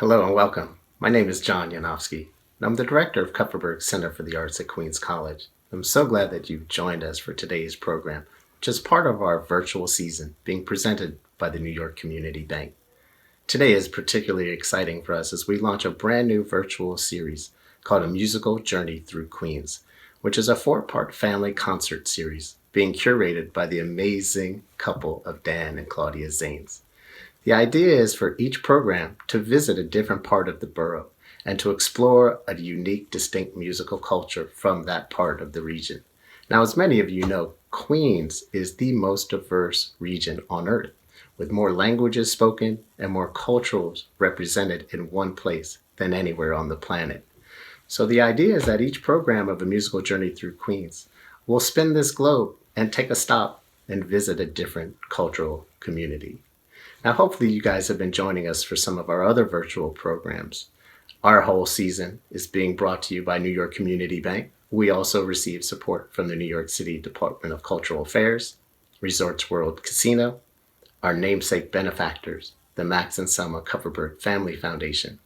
Hello and welcome. My name is John Yanofsky, and I'm the director of Kupferberg Center for the Arts at Queens College. I'm so glad that you've joined us for today's program, which is part of our virtual season being presented by the New York Community Bank. Today is particularly exciting for us as we launch a brand new virtual series called A Musical Journey Through Queens, which is a 4-part family concert series being curated by the amazing couple of Dan and Claudia Zanes. The idea is for each program to visit a different part of the borough and to explore a unique, distinct musical culture from that part of the region. Now, as many of you know, Queens is the most diverse region on earth, with more languages spoken and more cultures represented in one place than anywhere on the planet. So the idea is that each program of A Musical Journey Through Queens will spin this globe and take a stop and visit a different cultural community. Now, hopefully you guys have been joining us for some of our other virtual programs. Our whole season is being brought to you by New York Community Bank. We also receive support from the New York City Department of Cultural Affairs, Resorts World Casino, our namesake benefactors, the Max and Selma Kupferberg Family Foundation,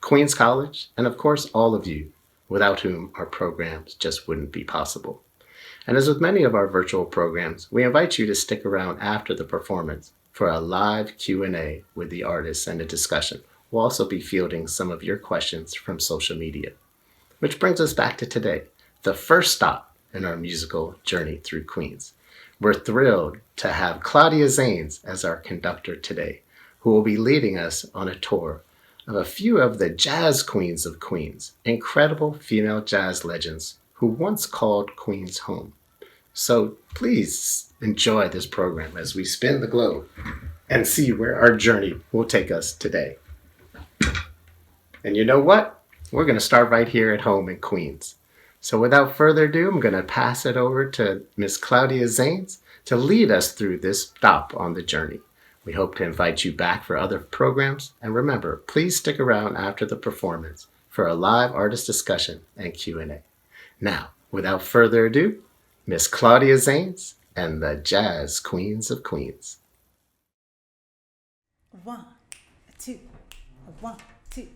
Queens College, and of course all of you, without whom our programs just wouldn't be possible. And as with many of our virtual programs, we invite you to stick around after the performance for a live Q&A with the artists and a discussion. We'll also be fielding some of your questions from social media. Which brings us back to today, the first stop in our musical journey through Queens. We're thrilled to have Claudia Zanes as our conductor today, who will be leading us on a tour of a few of the jazz queens of Queens, incredible female jazz legends who once called Queens home. So please enjoy this program as we spin the globe and see where our journey will take us today. And you know what? We're going to start right here at home in Queens. So without further ado, I'm going to pass it over to Miss Claudia Zanes to lead us through this stop on the journey. We hope to invite you back for other programs. And remember, please stick around after the performance for a live artist discussion and Q&A. Now, without further ado, Miss Claudia Zanes and the Jazz Queens of Queens. 1, 2, 1, 2.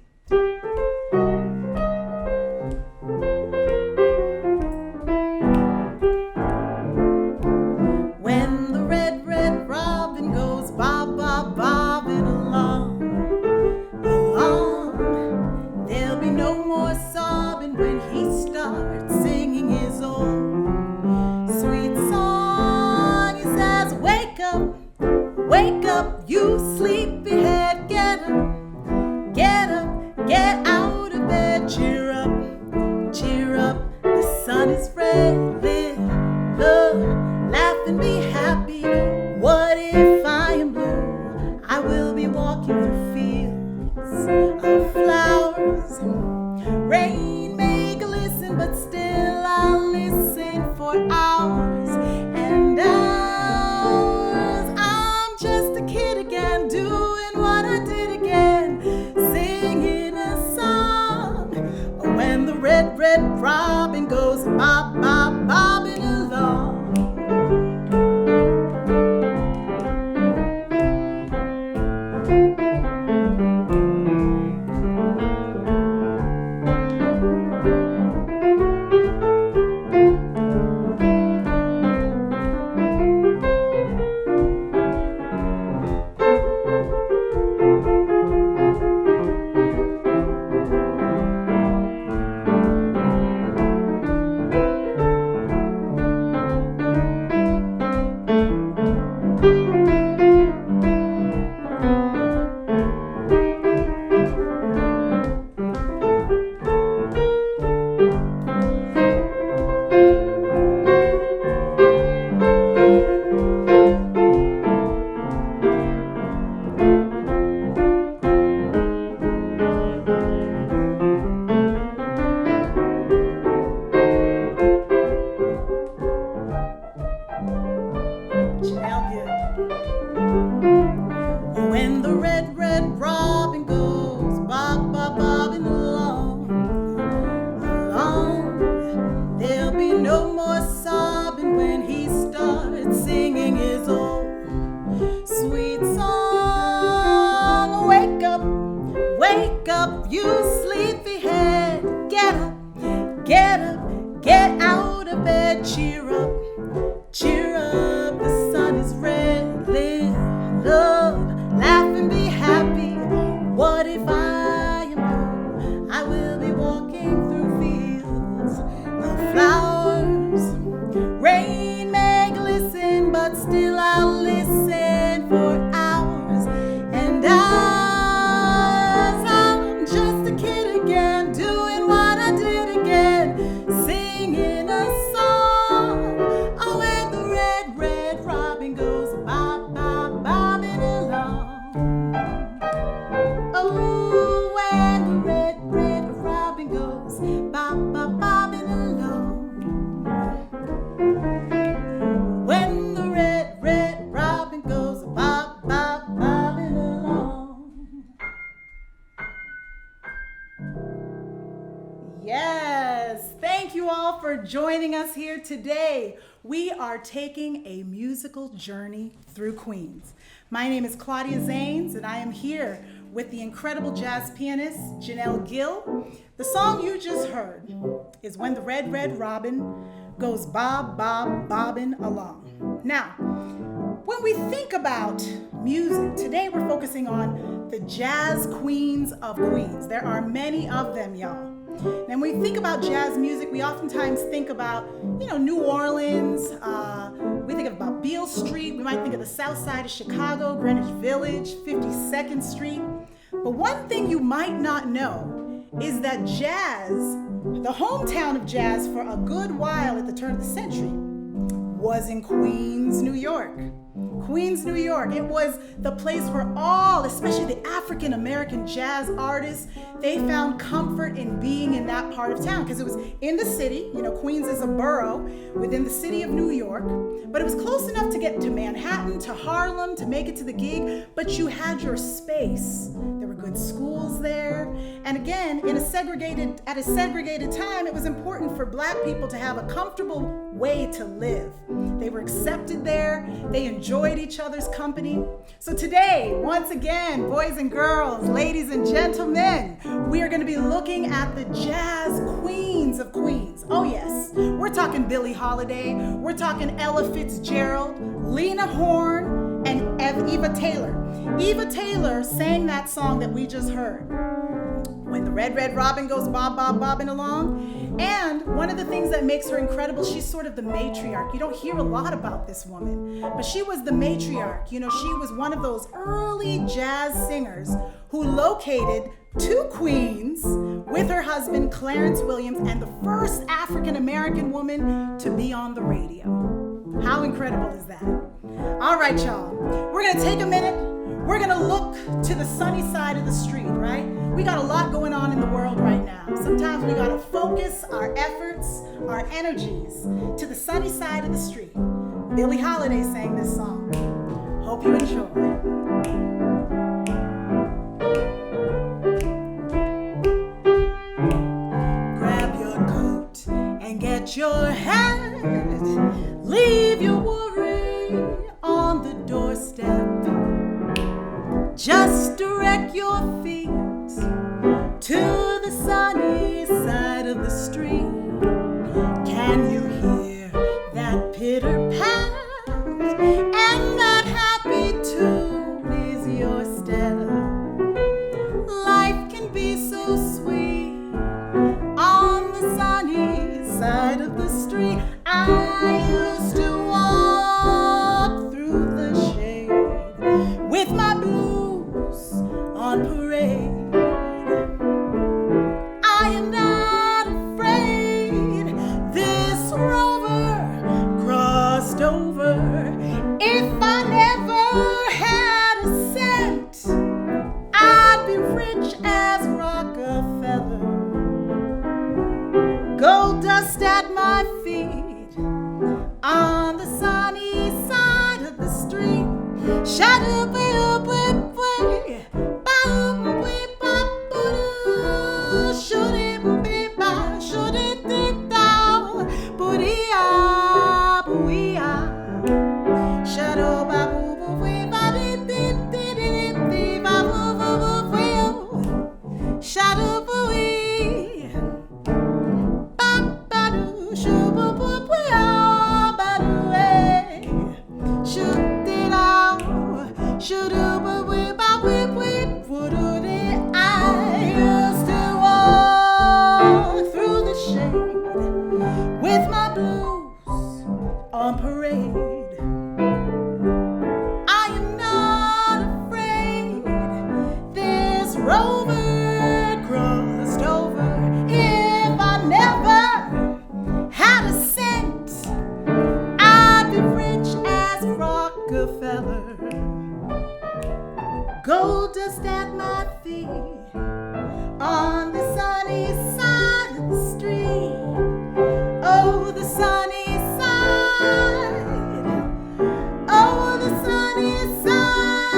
When the red robin goes bobbing along, there'll be no more sobbing when he starts singing his old sweet song. He says, wake up, you sleepyhead, get up, get out of bed, cheer up, the sun is red, live, love, laugh and be happy. What if I am blue? I will be walking through fields of flowers. Rain may glisten, but still I'll listen for hours and hours. I'm just a kid again, doing what I did again, singing a song. When the red robin goes bobbing along. to bed. Cheer up, the sun is red. Live, love, laugh and be happy. What if I am blue? I will be walking through fields of flowers. Rain may glisten, but still I'll listen for hours and hours. I'm just a kid again, doing what I did again, singing a song. Oh, and the red, red robin goes bob, bob, bobbing along. Oh, and the red, red robin goes bob, bob, bobbing along. When the red, red robin goes bob, bob, bobbing along. Yes, thank you all for joining us here today. We are taking a musical journey through Queens. My name is Claudia Zanes, and I am here with the incredible jazz pianist, Janelle Gill. The song you just heard is When the Red, Red Robin Goes Bob, Bob, Bobbing Along. Now, when we think about music, today we're focusing on the jazz queens of Queens. There are many of them, y'all. And when we think about jazz music, we oftentimes think about, New Orleans. We think about Beale Street. We might think of the South Side of Chicago, Greenwich Village, 52nd Street. But one thing you might not know is that jazz, the hometown of jazz for a good while at the turn of the century, was in Queens, New York. Queens, New York. It was the place where all, especially the African American jazz artists, they found comfort in being in that part of town because it was in the city. Queens is a borough within the city of New York, but it was close enough to get to Manhattan, to Harlem, to make it to the gig, but you had your space. There were good schools there. And again, at a segregated time, it was important for Black people to have a comfortable way to live. They were accepted there. They enjoyed each other's company. So today, once again, boys and girls, ladies and gentlemen, we are going to be looking at the jazz queens of Queens. Oh yes, we're talking Billie Holiday, we're talking Ella Fitzgerald, Lena Horne, and Eva Taylor. Eva Taylor sang that song that we just heard, When the Red, Red Robin Goes Bob, Bob, Bobbing Along. And one of the things that makes her incredible, she's sort of the matriarch. You don't hear a lot about this woman, but she was the matriarch. She was one of those early jazz singers who located to Queens with her husband, Clarence Williams, and the first African-American woman to be on the radio. How incredible is that? All right, y'all. We're going to take a minute. We're going to look to the sunny side of the street, right? We got a lot going on in the world right now. Sometimes we got to focus our efforts, our energies to the sunny side of the street. Billie Holiday sang this song. Hope you enjoy. Grab your coat and get your hat. Leave your worry on the doorstep. Just direct your feet to the sunny side of the street. Can you hear that pitter-pat? And that happy tune is your step. Life can be so sweet on the sunny side of the street. I used to walk through the shade with my blues on parade. I am not afraid this rover crossed over. If I never had a cent, I'd be rich as Rockefeller. Gold dust at my feet on the sunny side of the street. Shadow shadow boy, ba ba do, shoo boo boo. on parade. I am not afraid. This rover crossed over. If I never had a cent, I'd be rich as Rockefeller. Gold dust at my feet on the sunny side of the street. Oh, the sunny side. Oh, the sunny side.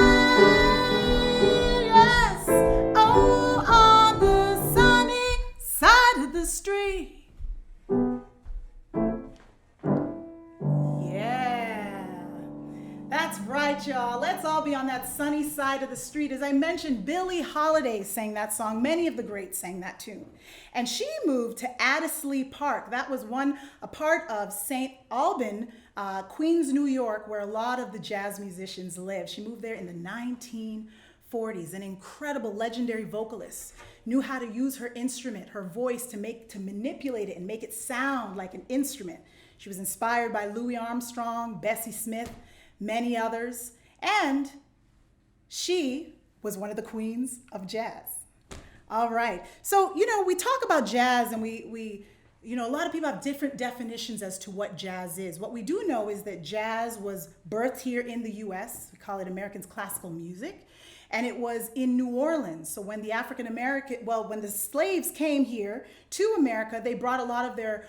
Yes. Oh, on the sunny side of the street. That's right, y'all. Let's all be on that sunny side of the street. As I mentioned, Billie Holiday sang that song. Many of the greats sang that tune. And she moved to Addisley Park. That was a part of St. Alban, Queens, New York, where a lot of the jazz musicians live. She moved there in the 1940s. An incredible, legendary vocalist. Knew how to use her instrument, her voice, to manipulate it and make it sound like an instrument. She was inspired by Louis Armstrong, Bessie Smith, many others, and she was one of the queens of jazz. All right, so we talk about jazz, and we a lot of people have different definitions as to what jazz is. What we do know is that jazz was birthed here in the U.S. We call it Americans classical music, and it was in New Orleans. So when the when the slaves came here to America, they brought a lot of their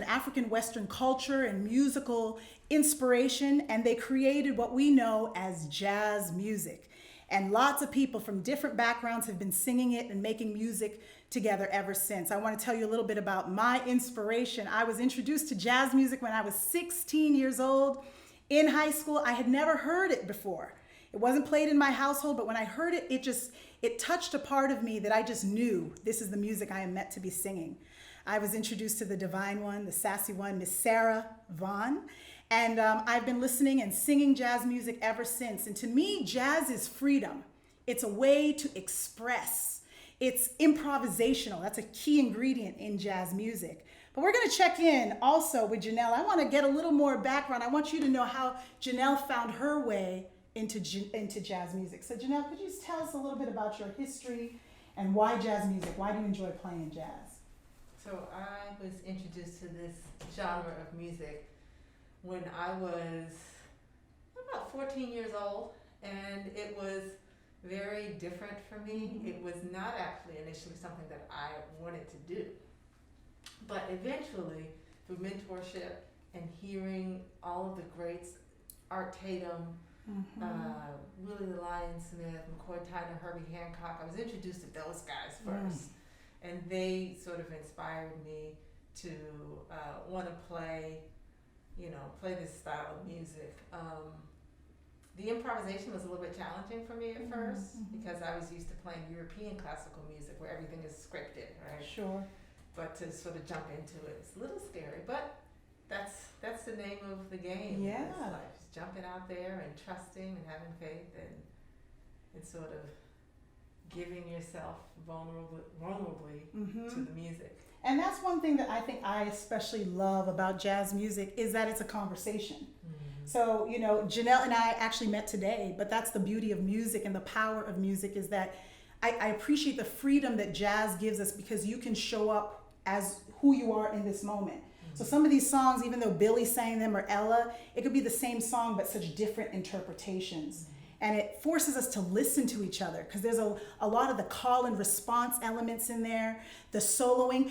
African Western culture and musical inspiration, and they created what we know as jazz music. And lots of people from different backgrounds have been singing it and making music together ever since. I want to tell you a little bit about my inspiration. I was introduced to jazz music when I was 16 years old in high school. I had never heard it before. It wasn't played in my household, but when I heard it, it touched a part of me that I just knew this is the music I am meant to be singing. I was introduced to the divine one, the sassy one, Miss Sarah Vaughan. And I've been listening and singing jazz music ever since. And to me, jazz is freedom. It's a way to express. It's improvisational. That's a key ingredient in jazz music. But we're going to check in also with Janelle. I want to get a little more background. I want you to know how Janelle found her way into jazz music. So Janelle, could you just tell us a little bit about your history and why jazz music? Why do you enjoy playing jazz? So I was introduced to this genre of music when I was about 14 years old, and it was very different for me. It was not actually initially something that I wanted to do. But eventually, through mentorship and hearing all of the greats, Art Tatum, Willie the Lion Smith, McCoy Tyner, Herbie Hancock, I was introduced to those guys first. And they sort of inspired me to want to play this style of music. The improvisation was a little bit challenging for me at first because I was used to playing European classical music where everything is scripted, right? Sure. But to sort of jump into it, it's a little scary, but that's the name of the game. Yeah. It's like just jumping out there and trusting and having faith and sort of giving yourself vulnerably to the music. And that's one thing that I think I especially love about jazz music is that it's a conversation. So, Janelle and I actually met today, but that's the beauty of music and the power of music is that I appreciate the freedom that jazz gives us because you can show up as who you are in this moment. So some of these songs, even though Billie sang them or Ella, it could be the same song, but such different interpretations. And it forces us to listen to each other because there's a lot of the call and response elements in there, the soloing,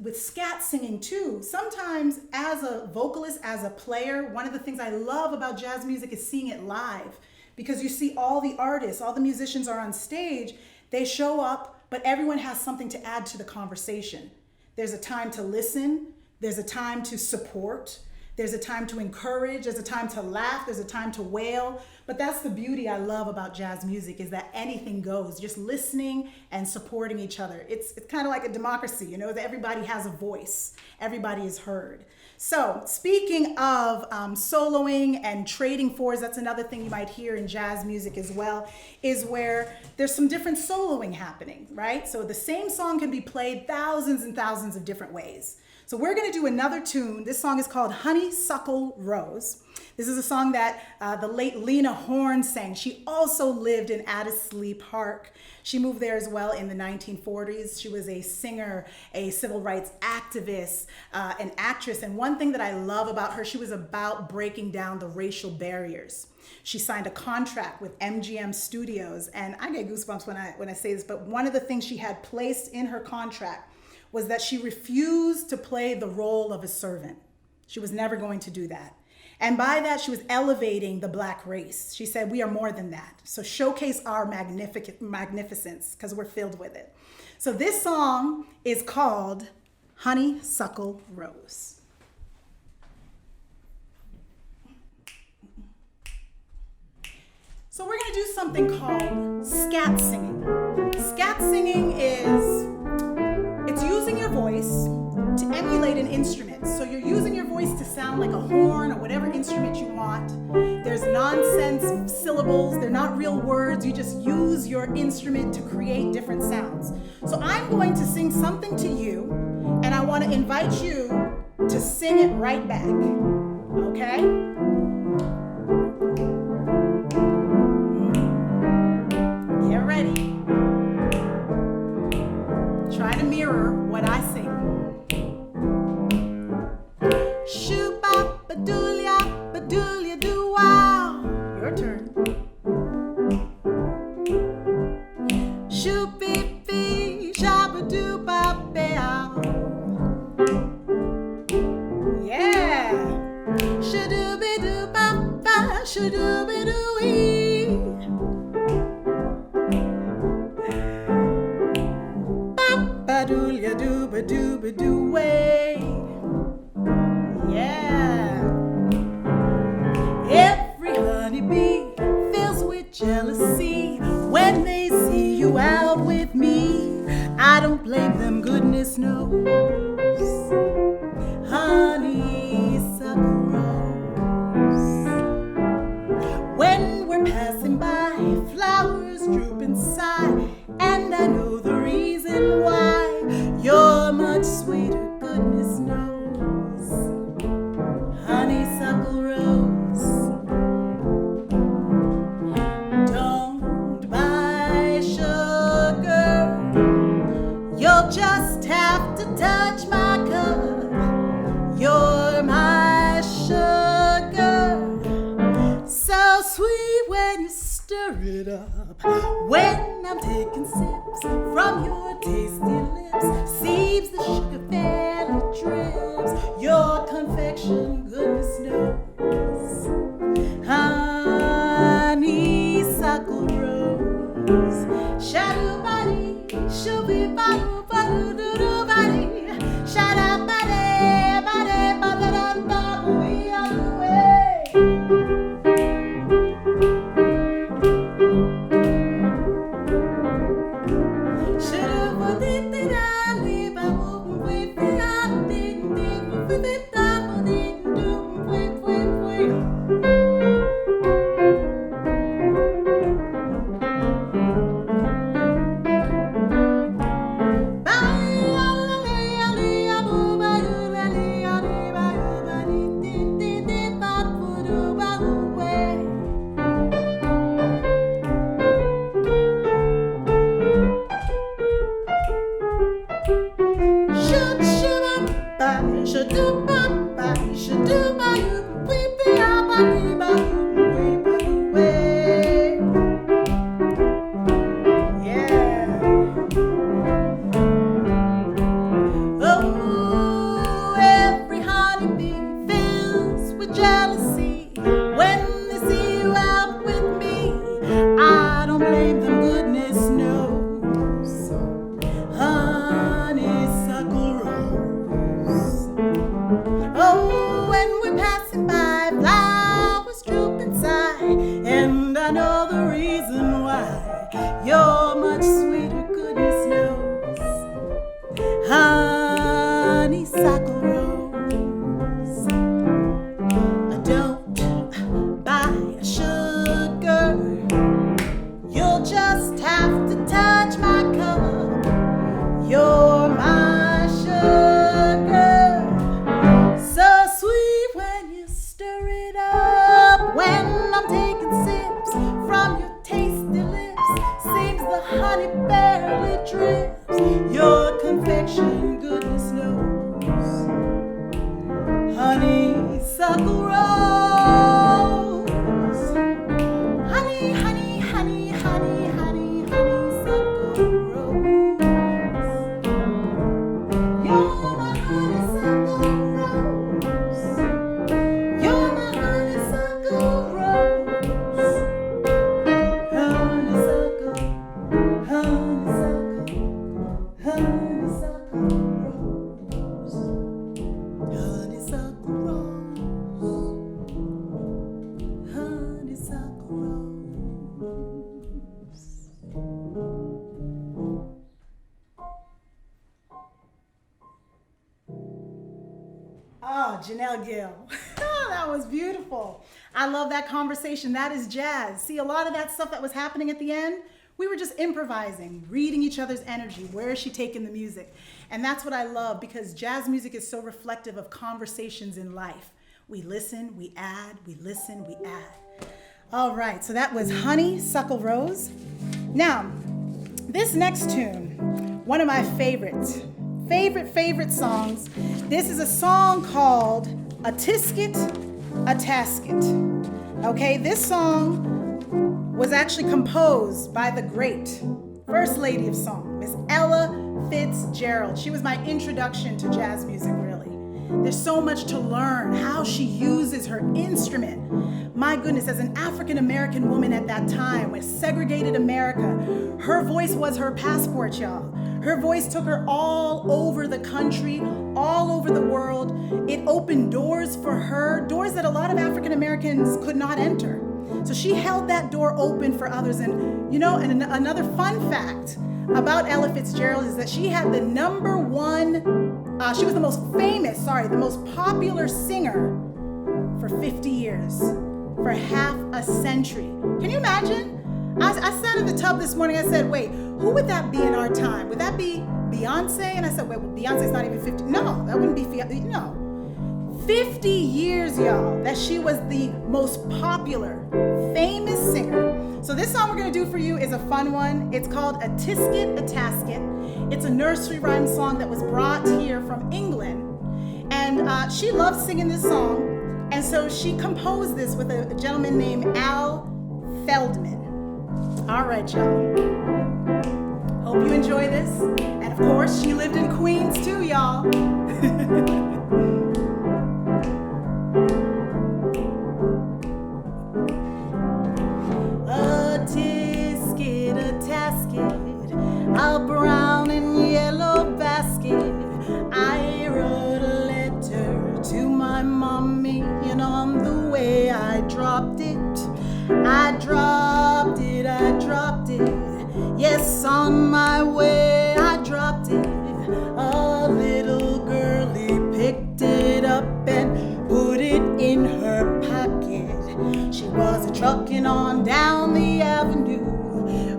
with scat singing too. Sometimes as a vocalist, as a player, one of the things I love about jazz music is seeing it live because you see all the artists, all the musicians are on stage, they show up, but everyone has something to add to the conversation. There's a time to listen, there's a time to support, there's a time to encourage, there's a time to laugh, there's a time to wail. But that's the beauty I love about jazz music is that anything goes, just listening and supporting each other. It's kind of like a democracy, that everybody has a voice, everybody is heard. So speaking of soloing and trading fours, that's another thing you might hear in jazz music as well, is where there's some different soloing happening, right? So the same song can be played thousands and thousands of different ways. So we're going to do another tune. This song is called Honeysuckle Rose. This is a song that the late Lena Horne sang. She also lived in Addisley Park. She moved there as well in the 1940s. She was a singer, a civil rights activist, an actress. And one thing that I love about her, she was about breaking down the racial barriers. She signed a contract with MGM Studios. And I get goosebumps when I say this, but one of the things she had placed in her contract was that she refused to play the role of a servant. She was never going to do that. And by that, she was elevating the Black race. She said, we are more than that. So showcase our magnificence, because we're filled with it. So this song is called Honeysuckle Rose. So we're going to do something called scat singing. Scat singing is, it's using your voice to emulate an instrument. So you're using your voice to sound like a horn or whatever instrument you want. There's nonsense syllables. They're not real words. You just use your instrument to create different sounds. So I'm going to sing something to you, and I want to invite you to sing it right back. Okay? Get ready. Try to mirror what I sing. Shoo-ba-ba-doolia, do-wow. Your turn. Shoo-be-be, shabba-doo-ba-be-ow. Yeah. Shoo-doo-be-doo-ba-ba, shoo-doo-be-doo-wee. Ba-ba-doolia, doo-ba-doo-ba-doo-way. Yeah. Every honeybee fills with jealousy when they see you out with me. I don't blame them, goodness knows. Honeysuckle Rose. When we're passing by, flowers droop and sigh, and I know the reason why. You're much sweeter, goodness knows. Honeysuckle Rose. Don't buy sugar. You'll just have to touch my cup. You're my sugar. So sweet when you stir it up. When I'm taking sips from your tasty lips, seeps the sugar fairly drips. Your confection, goodness knows. Honeysuckle Rose. Shadoo-body, shoo-be-ba-doo-ba-doo-doo-doo-body. Shada-body, body-ba-da-da-da-boo-ee-ah-boo-ee. Honeysuckle Rose. honeysuckle rose. Honey, honey, honey, honey, honey, honeysuckle rose. You're my honeysuckle rose. You're my honeysuckle rose. Honeysuckle, honeysuckle, honeysuckle rose. Honeysuckle rose. Honeysuckle rose. Oh, Janelle Gill. Oh, that was beautiful. I love that conversation. That is jazz. See, a lot of that stuff that was happening at the end, we were just improvising, reading each other's energy. Where is she taking the music? And that's what I love, because jazz music is so reflective of conversations in life. We listen, we add, we listen, we add. All right, so that was Honeysuckle Rose. Now, this next tune, one of my favorite songs. This is a song called A Tisket, a Tasket. Okay, this song was actually composed by the great First Lady of Song, Miss Ella Fitzgerald. She was my introduction to jazz music, really. There's so much to learn, how she uses her instrument. My goodness, as an African-American woman at that time, with segregated America, her voice was her passport, y'all. Her voice took her all over the country, all over the world. It opened doors for her, doors that a lot of African-Americans could not enter. So she held that door open for others. And you know, and another fun fact about Ella Fitzgerald is that she had the she was the most popular singer for 50 years, for half a century. Can you imagine? I sat in the tub this morning, I said, wait, who would that be in our time? Would that be Beyonce? And I said, wait, well, Beyonce's not even 50. No, that wouldn't be, no. 50 years, y'all, that she was the most popular, famous singer. So this song we're gonna do for you is a fun one. It's called A Tisket, a Tasket. It's a nursery rhyme song that was brought here from England. And she loved singing this song. And so she composed this with a gentleman named Al Feldman. All right, y'all. Hope you enjoy this. And of course, she lived in Queens too, y'all. A tisket, a tasket, a brown and yellow basket. I wrote a letter to my mommy, and on the way I dropped it. I dropped it. Yes, on my way I dropped it. A little girlie picked it up and put it in her pocket. She was trucking on down the avenue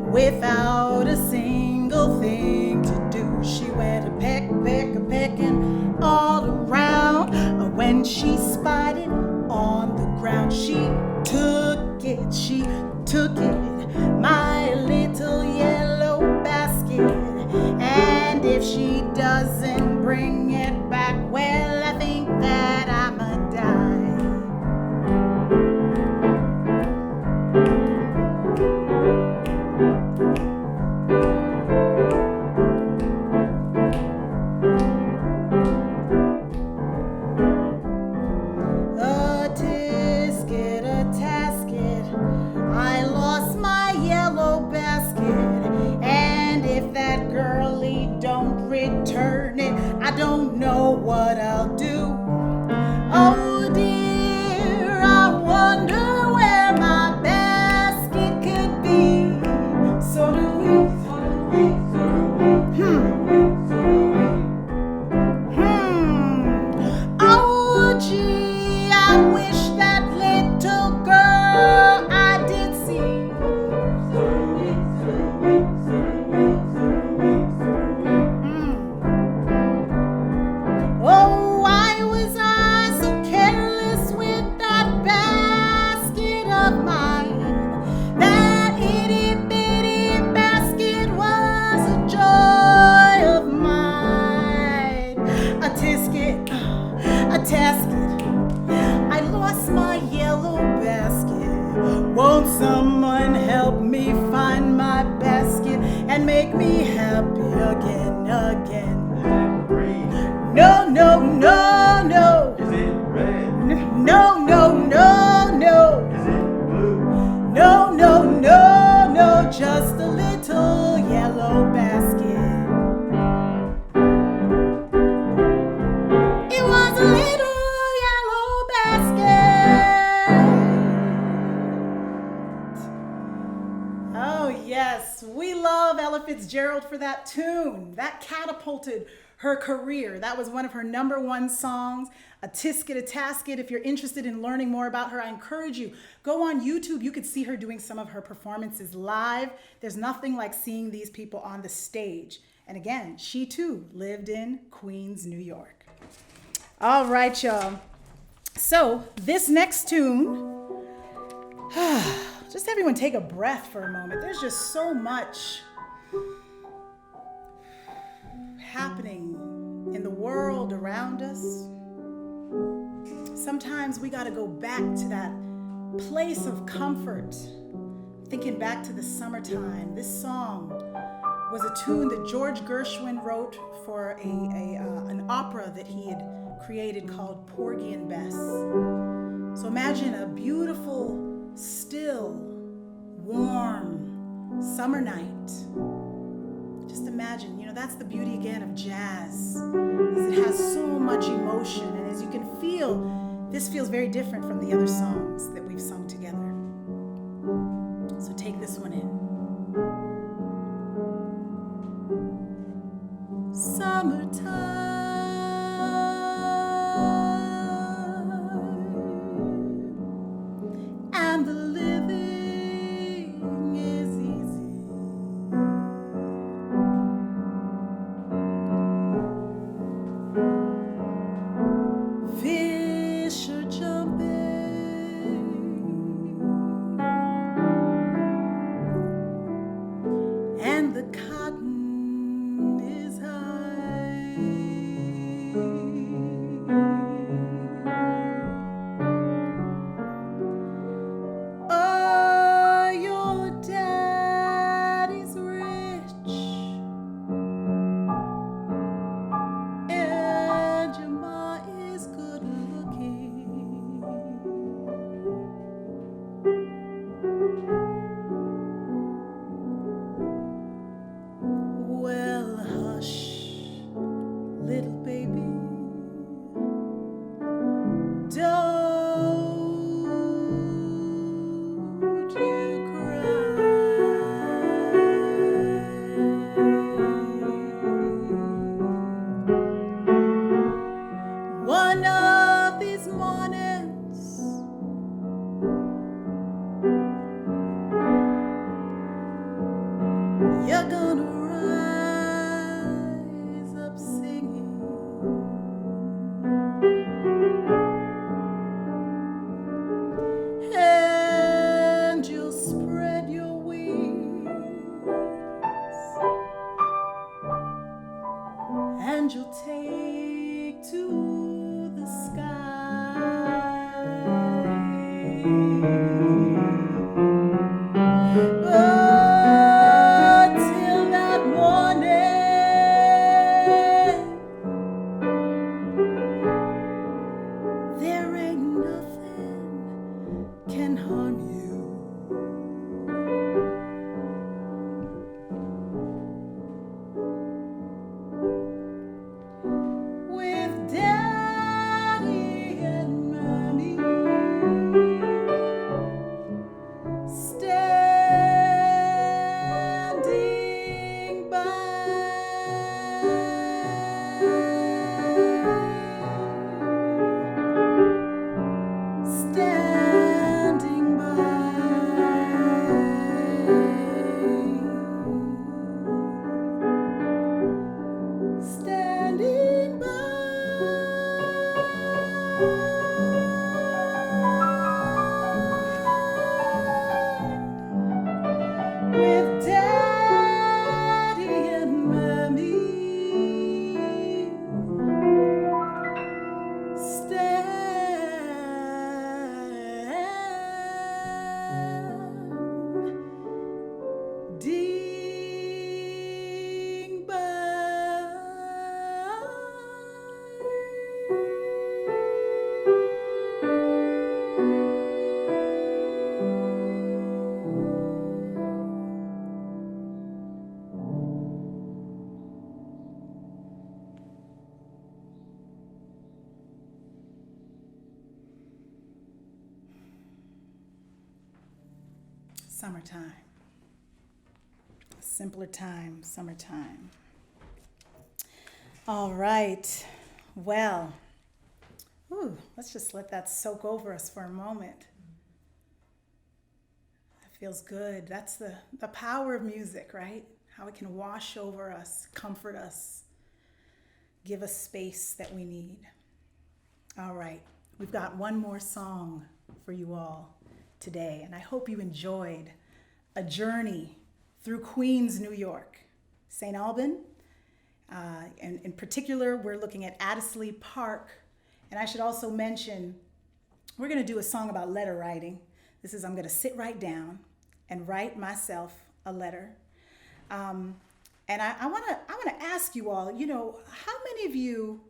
without a single thing to do. She went a-pecking all around. When she spied it on the ground, she took it, my little yellow basket. And if she doesn't bring it back, well, I think that I'ma die. Return it, I don't know what I'll do. Oh dear, I wonder where my basket could be. So do we. Oh gee, I wish that little girl I did see. Won't someone help me find my basket and make me happy again, again? Is it green? No, no, no, no. Is it red? No, no, no, no. Is it blue? No, no, no, no. Just a little yellow basket. It was a little yellow basket. Oh, yes. We love Ella Fitzgerald for that tune. That catapulted her career. That was one of her #1 songs, A Tisket, a Tasket. If you're interested in learning more about her, I encourage you, go on YouTube. You could see her doing some of her performances live. There's nothing like seeing these people on the stage. And again, she too lived in Queens, New York. All right, y'all. So this next tune, just everyone take a breath for a moment. There's just so much happening in the world around us. Sometimes we got to go back to that place of comfort. Thinking back to the summertime, this song was a tune that George Gershwin wrote for an opera that he had created called Porgy and Bess. So imagine a beautiful, still, warm summer night. Just imagine, that's the beauty again of jazz, is it has so much emotion, and as you can feel, this feels very different from the other songs that we've sung together. So take this one in. Summertime, and the living is easy. Fish are jumping, and the cotton is high. Summertime. Simpler time, summertime. All right. Well, let's just let that soak over us for a moment. That feels good. That's the power of music, right? How it can wash over us, comfort us, give us space that we need. All right. We've got one more song for you all today, and I hope you enjoyed a journey through Queens, New York, St. Alban, and in particular, we're looking at Addisley Park. And I should also mention, we're going to do a song about letter writing. This is, I'm going to sit right down and write myself a letter. And I want to ask you all, how many of you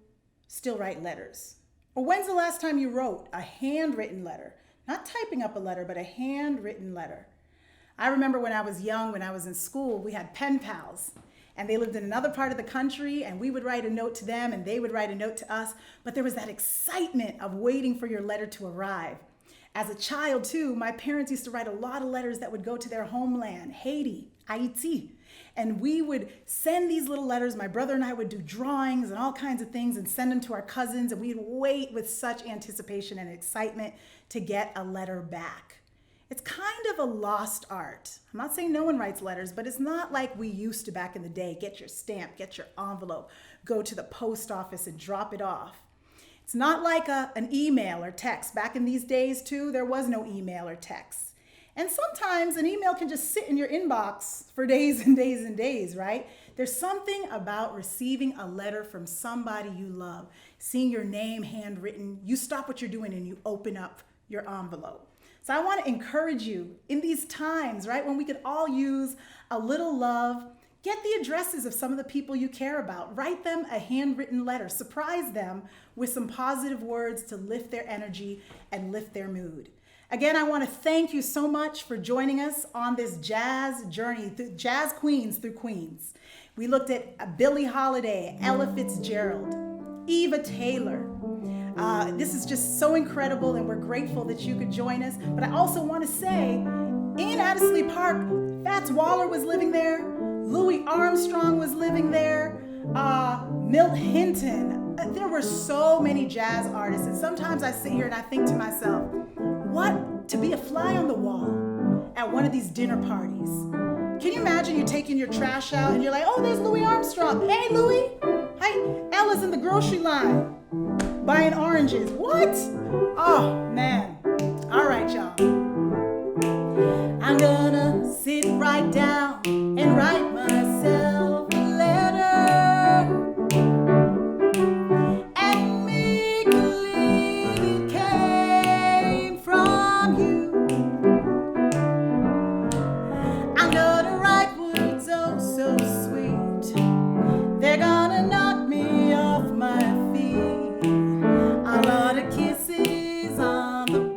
still write letters? Or when's the last time you wrote a handwritten letter? Not typing up a letter, but a handwritten letter. I remember when I was young, when I was in school, we had pen pals, and they lived in another part of the country, and we would write a note to them, and they would write a note to us. But there was that excitement of waiting for your letter to arrive. As a child, too, my parents used to write a lot of letters that would go to their homeland, Haiti, Haiti. And we would send these little letters. My brother and I would do drawings and all kinds of things and send them to our cousins, and we'd wait with such anticipation and excitement to get a letter back. It's kind of a lost art. I'm not saying no one writes letters, but it's not like we used to back in the day. Get your stamp, get your envelope, go to the post office and drop it off. It's not like an email or text. Back in these days, too, there was no email or text. And sometimes an email can just sit in your inbox for days and days and days, right? There's something about receiving a letter from somebody you love, seeing your name handwritten. You stop what you're doing and you open up your envelope. So I want to encourage you in these times, right, when we could all use a little love, get the addresses of some of the people you care about. Write them a handwritten letter. Surprise them with some positive words to lift their energy and lift their mood. Again, I want to thank you so much for joining us on this jazz journey, Jazz Queens through Queens. We looked at Billie Holiday, Ella Fitzgerald, Eva Taylor. This is just so incredible, and we're grateful that you could join us. But I also want to say, in Addisley Park, Fats Waller was living there, Louis Armstrong was living there, Milt Hinton. There were so many jazz artists, and sometimes I sit here and I think to myself, what to be a fly on the wall at one of these dinner parties? Can you imagine you taking your trash out and you're like, oh, there's Louis Armstrong. Hey, Louis. Hi, Ella's in the grocery line buying oranges. What? Oh, man. All right, y'all. I'm gonna sit right down and write myself a letter and make believe it came from you. I'm gonna write words oh so sweet. They're gonna knock me off my feet. A lot of kisses on the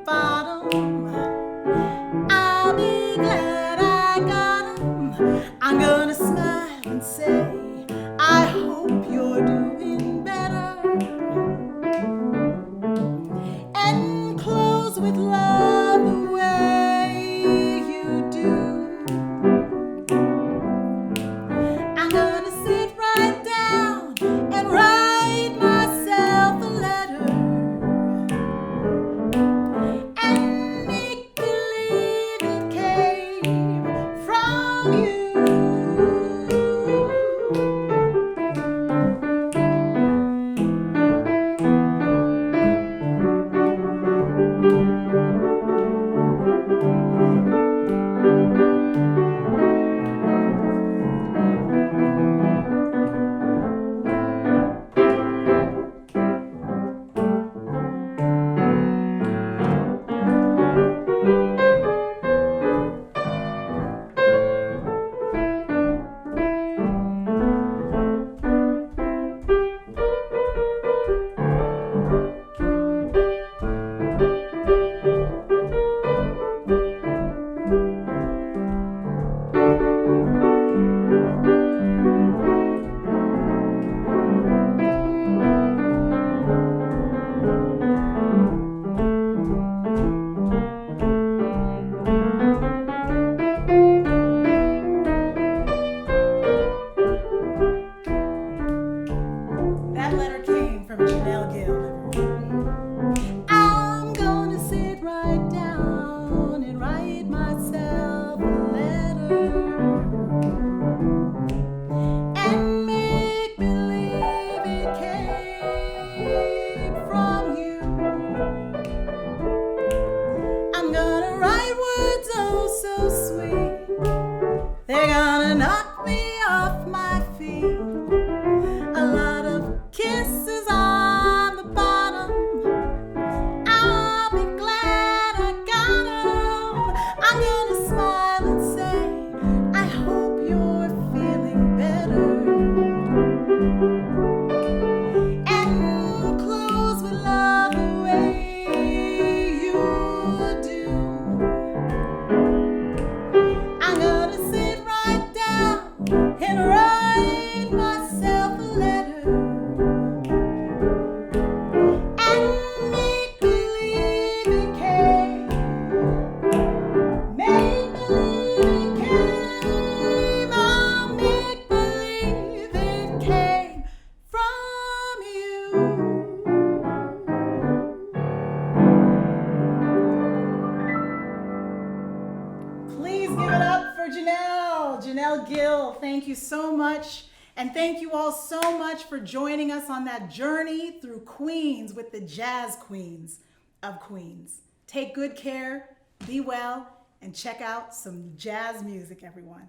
for Janelle Gill. Thank you so much. And thank you all so much for joining us on that journey through Queens with the Jazz Queens of Queens. Take good care, be well, and check out some jazz music, everyone.